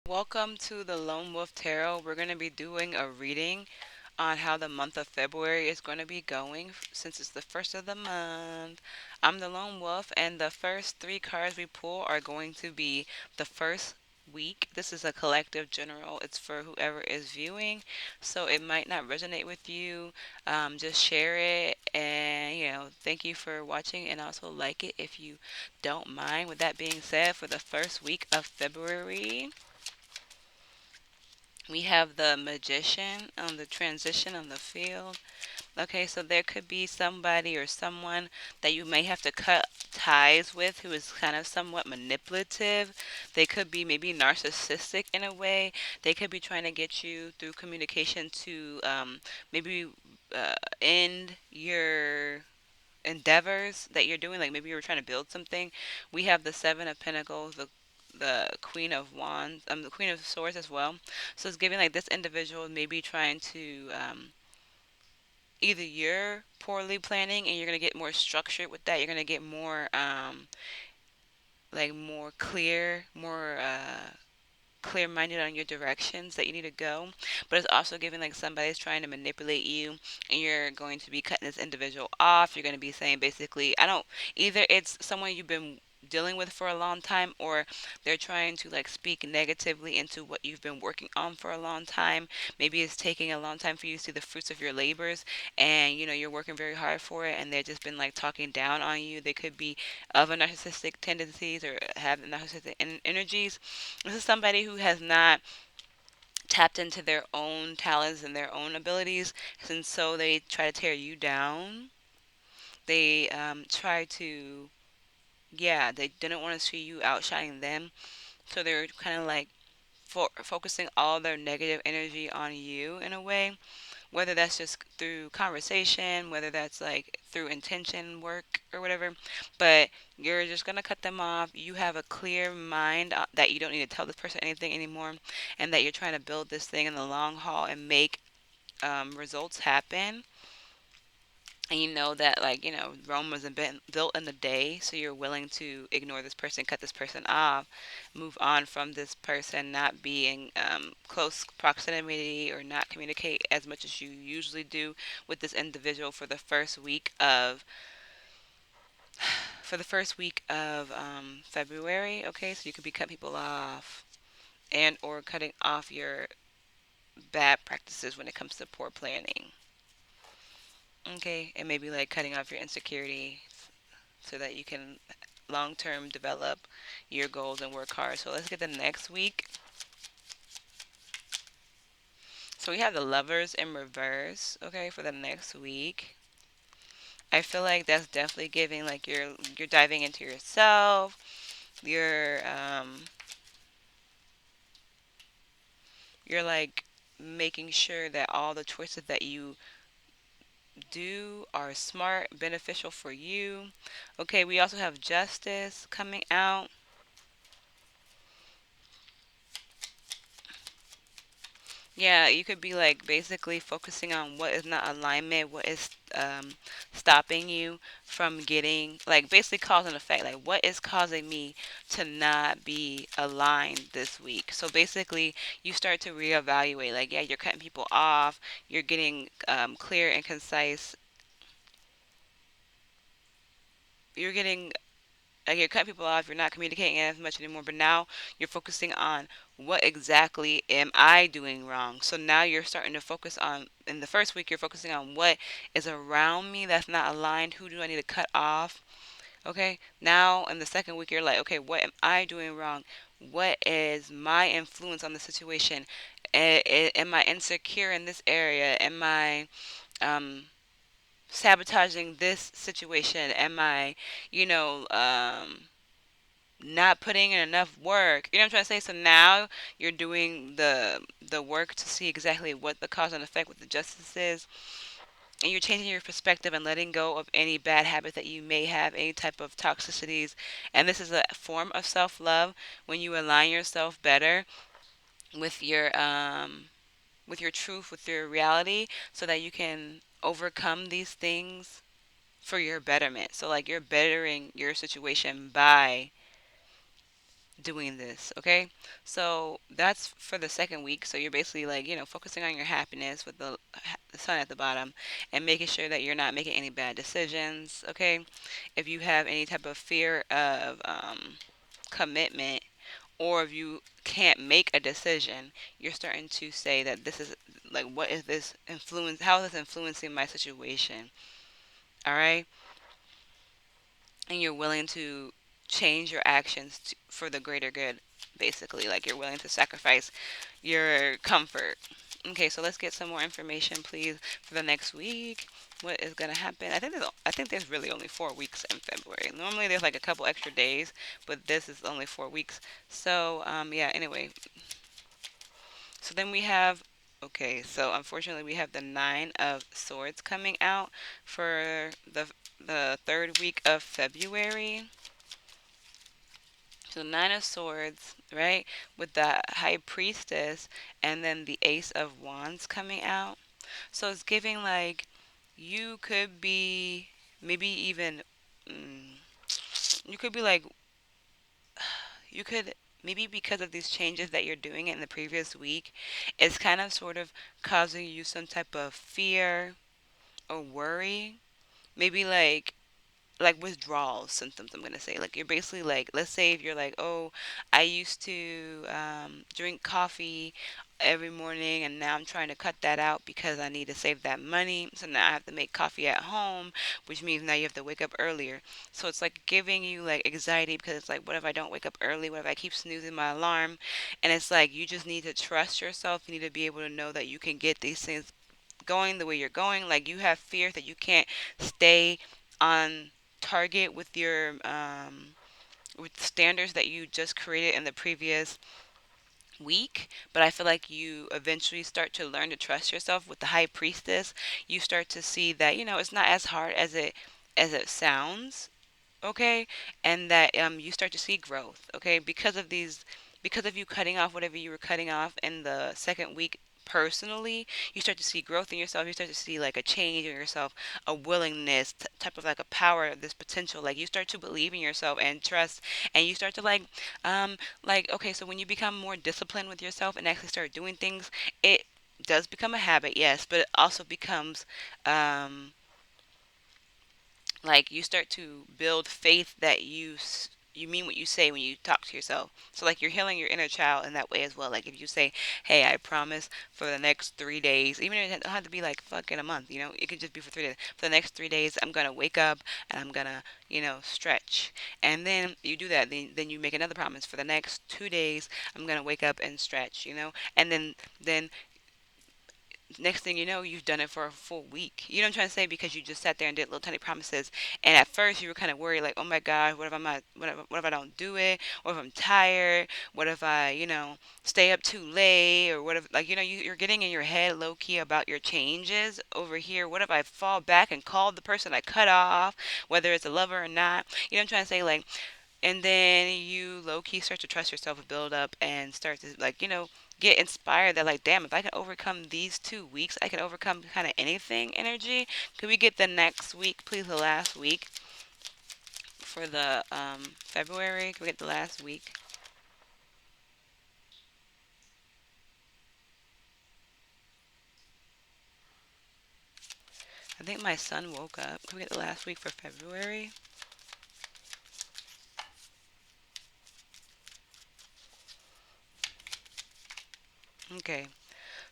Welcome to the Lone Wolf Tarot. We're going to be doing a reading on how the month of February is going to be going since it's the first of the month. I'm the Lone Wolf, and the first three cards we pull are going to be the first week. This is a collective general, it's for whoever is viewing, so it might not resonate with you. Just share it, and thank you for watching, and also like it if you don't mind. With that being said, for the first week of February, we have the magician on the transition on the field. Okay, so there could be somebody or someone that you may have to cut ties with who is kind of somewhat manipulative. They could be maybe narcissistic in a way. They could be trying to get you through communication to maybe end your endeavors that you're doing. Like maybe you were trying to build something. We have the Seven of Pentacles, the Queen of Wands, the Queen of Swords as well. So it's giving like this individual maybe trying to either you're poorly planning and you're gonna get more structured with that. You're gonna get more like more clear, more clear minded on your directions that you need to go. But it's also giving like somebody's trying to manipulate you, and you're going to be cutting this individual off. You're going to be saying basically, I don't, either it's someone you've been dealing with for a long time, or they're trying to like speak negatively into what you've been working on for a long time. Maybe it's taking a long time for you to see the fruits of your labors, and you're working very hard for it, and they've just been like talking down on you. They could be of a narcissistic tendencies or have narcissistic energies. This is somebody who has not tapped into their own talents and their own abilities, and so they try to tear you down. They try to, yeah, they didn't want to see you outshining them, so they're kind of like focusing all their negative energy on you in a way, whether that's just through conversation, whether that's like through intention work or whatever. But you're just going to cut them off. You have a clear mind that you don't need to tell this person anything anymore, and that you're trying to build this thing in the long haul and make results happen. And you know that, like, Rome wasn't built in a day, so you're willing to ignore this person, cut this person off, move on from this person, not be in close proximity or not communicate as much as you usually do with this individual for the first week of February. Okay, so you could be cutting people off and or cutting off your bad practices when it comes to poor planning. Okay, and maybe like cutting off your insecurity so that you can long term develop your goals and work hard. So let's get the next week. So we have the lovers in reverse, okay, for the next week. I feel like that's definitely giving like you're diving into yourself. You're like making sure that all the choices that you do are smart, beneficial for you. Okay, we also have justice coming out. Yeah, you could be like basically focusing on what is not alignment, what is stopping you from getting, like basically cause and effect. Like, what is causing me to not be aligned this week? So basically, you start to reevaluate. Like, yeah, you're cutting people off, you're getting clear and concise. You're getting like you're cutting people off, you're not communicating as much anymore, but now you're focusing on what exactly am I doing wrong. So now you're starting to focus on, in the first week, you're focusing on what is around me that's not aligned. Who do I need to cut off? Okay, now in the second week, you're like, okay, what am I doing wrong? What is my influence on the situation? Am I insecure in this area? Am I sabotaging this situation? Am I, you know, not putting in enough work? You know what I'm trying to say? So now you're doing the work to see exactly what the cause and effect with the justice is, and you're changing your perspective and letting go of any bad habit that you may have, any type of toxicities. And this is a form of self-love when you align yourself better with your truth, with your reality, so that you can overcome these things for your betterment. So like you're bettering your situation by doing this, okay? So that's for the second week. So you're basically like, focusing on your happiness with the sun at the bottom and making sure that you're not making any bad decisions, okay? If you have any type of fear of commitment, or if you can't make a decision, you're starting to say that this is like, what is this influence? How is this influencing my situation? All right, and you're willing to change your actions for the greater good, basically. Like you're willing to sacrifice your comfort. Okay, so let's get some more information, please, for the next week. What is gonna happen? I think there's really only 4 weeks in February. Normally there's like a couple extra days, but this is only 4 weeks. So yeah. Anyway, so then we have. Okay, so unfortunately we have the Nine of Swords coming out for the third week of February. So Nine of Swords, right, with the High Priestess, and then the Ace of Wands coming out. So it's giving like you could be maybe even mm, you could be like you could maybe because of these changes that you're doing in the previous week, it's kind of sort of causing you some type of fear or worry. Maybe like withdrawal symptoms. I'm gonna say, like, you're basically like, let's say if you're like, oh, I used to drink coffee every morning and now I'm trying to cut that out because I need to save that money, so now I have to make coffee at home, which means now you have to wake up earlier. So it's like giving you like anxiety because it's like, what if I don't wake up early, what if I keep snoozing my alarm? And it's like you just need to trust yourself. You need to be able to know that you can get these things going the way you're going. Like you have fear that you can't stay on target with standards that you just created in the previous week. But I feel like you eventually start to learn to trust yourself with the High Priestess. You start to see that it's not as hard as it sounds, okay, and that you start to see growth, okay, because of you cutting off whatever you were cutting off in the second week. Personally, you start to see growth in yourself. You start to see like a change in yourself, a willingness, type of like a power, this potential. Like you start to believe in yourself and trust, and you start to like, okay, so when you become more disciplined with yourself and actually start doing things, it does become a habit, yes, but it also becomes um like you start to build faith that you mean what you say when you talk to yourself. So like you're healing your inner child in that way as well. Like if you say, "Hey, I promise for the next 3 days," even if it don't have to be like fucking a month, it could just be for 3 days. For the next 3 days, I'm gonna wake up and I'm gonna, stretch. And then you do that. Then you make another promise for the next 2 days. I'm gonna wake up and stretch. And then next thing you know, you've done it for a full week. You know what I'm trying to say? Because you just sat there and did little tiny promises. And at first, you were kind of worried, like, oh my God, what if I'm not, what if I don't do it? What if I'm tired? What if I, stay up too late? Or what if, like, you're getting in your head low key about your changes over here. What if I fall back and call the person I cut off, whether it's a lover or not? You know what I'm trying to say? Like, and then you low key start to trust yourself and build up and start to like get inspired that like, damn, if I can overcome these 2 weeks, I can overcome kind of anything. Energy, could we get the next week, please? The last week for the February, can we get the last week? I think my son woke up. Can we get the last week for February? Okay,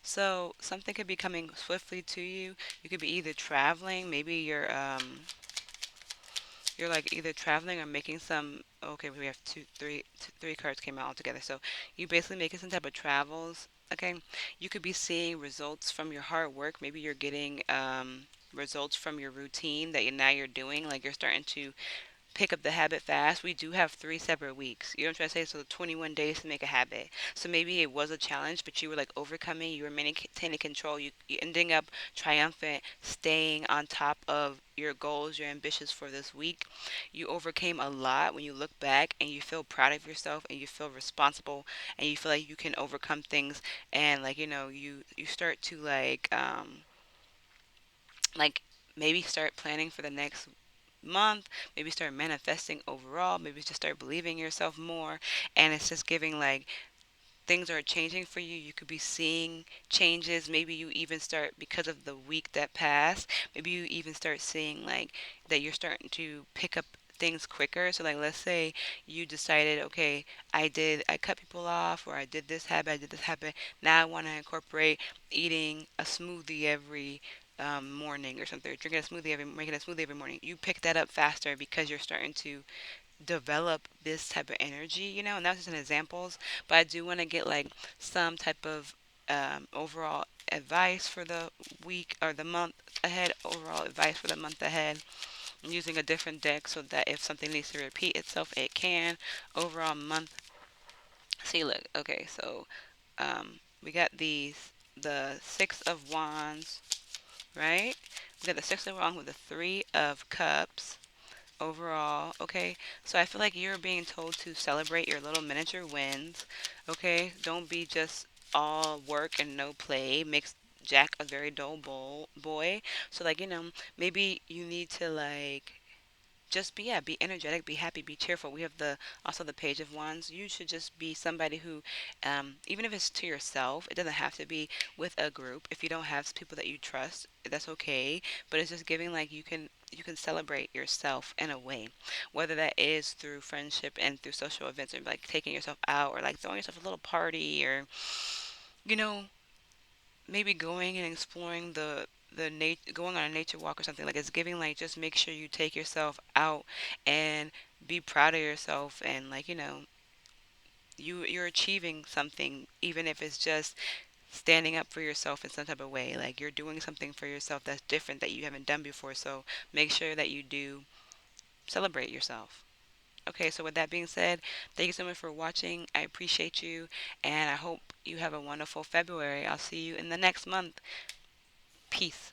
so something could be coming swiftly to you. You could be either traveling, maybe you're like either traveling or making some. Okay, we have three cards came out all together. So you basically making some type of travels. Okay, you could be seeing results from your hard work. Maybe you're getting results from your routine that now you're doing. Like you're starting to pick up the habit fast. We do have 3 separate weeks. You know what I'm trying to say? So 21 days to make a habit. So maybe it was a challenge, but you were like overcoming. You were maintaining control. You ending up triumphant, staying on top of your goals, your ambitions for this week. You overcame a lot when you look back and you feel proud of yourself and you feel responsible and you feel like you can overcome things and like you start to like maybe start planning for the next month. Maybe start manifesting overall. Maybe just start believing in yourself more. And it's just giving like things are changing for you. You could be seeing changes. Maybe you even start, because of the week that passed, maybe you even start seeing like that you're starting to pick up things quicker. So like let's say you decided, okay, I cut people off, or I did this habit. Now I want to incorporate eating a smoothie every morning or something, or drinking a smoothie making a smoothie every morning. You pick that up faster because you're starting to develop this type of energy, and that's just an examples. But I do want to get like some type of overall advice for the week or the month ahead. Overall advice for the month ahead. I'm using a different deck so that if something needs to repeat itself, it can. Overall month. See, look. Okay, so we got the Six of Wands, right? We got the Six of Wands with the Three of Cups overall. Okay, so I feel like you're being told to celebrate your little miniature wins. Okay, don't be just all work and no play. Makes Jack a very dull boy. So like, maybe you need to like just be, yeah, be energetic, be happy, be cheerful. We have the also the Page of Wands. You should just be somebody who, even if it's to yourself, it doesn't have to be with a group. If you don't have people that you trust, that's okay. But it's just giving like you can celebrate yourself in a way, whether that is through friendship and through social events, or like taking yourself out, or like throwing yourself a little party, or you know maybe going and exploring going on a nature walk or something. Like it's giving like, just make sure you take yourself out and be proud of yourself, and like, you're achieving something, even if it's just standing up for yourself in some type of way. Like you're doing something for yourself that's different that you haven't done before. So make sure that you do celebrate yourself. Okay, so with that being said, thank you so much for watching. I appreciate you, and I hope you have a wonderful February. I'll see you in the next month. Peace.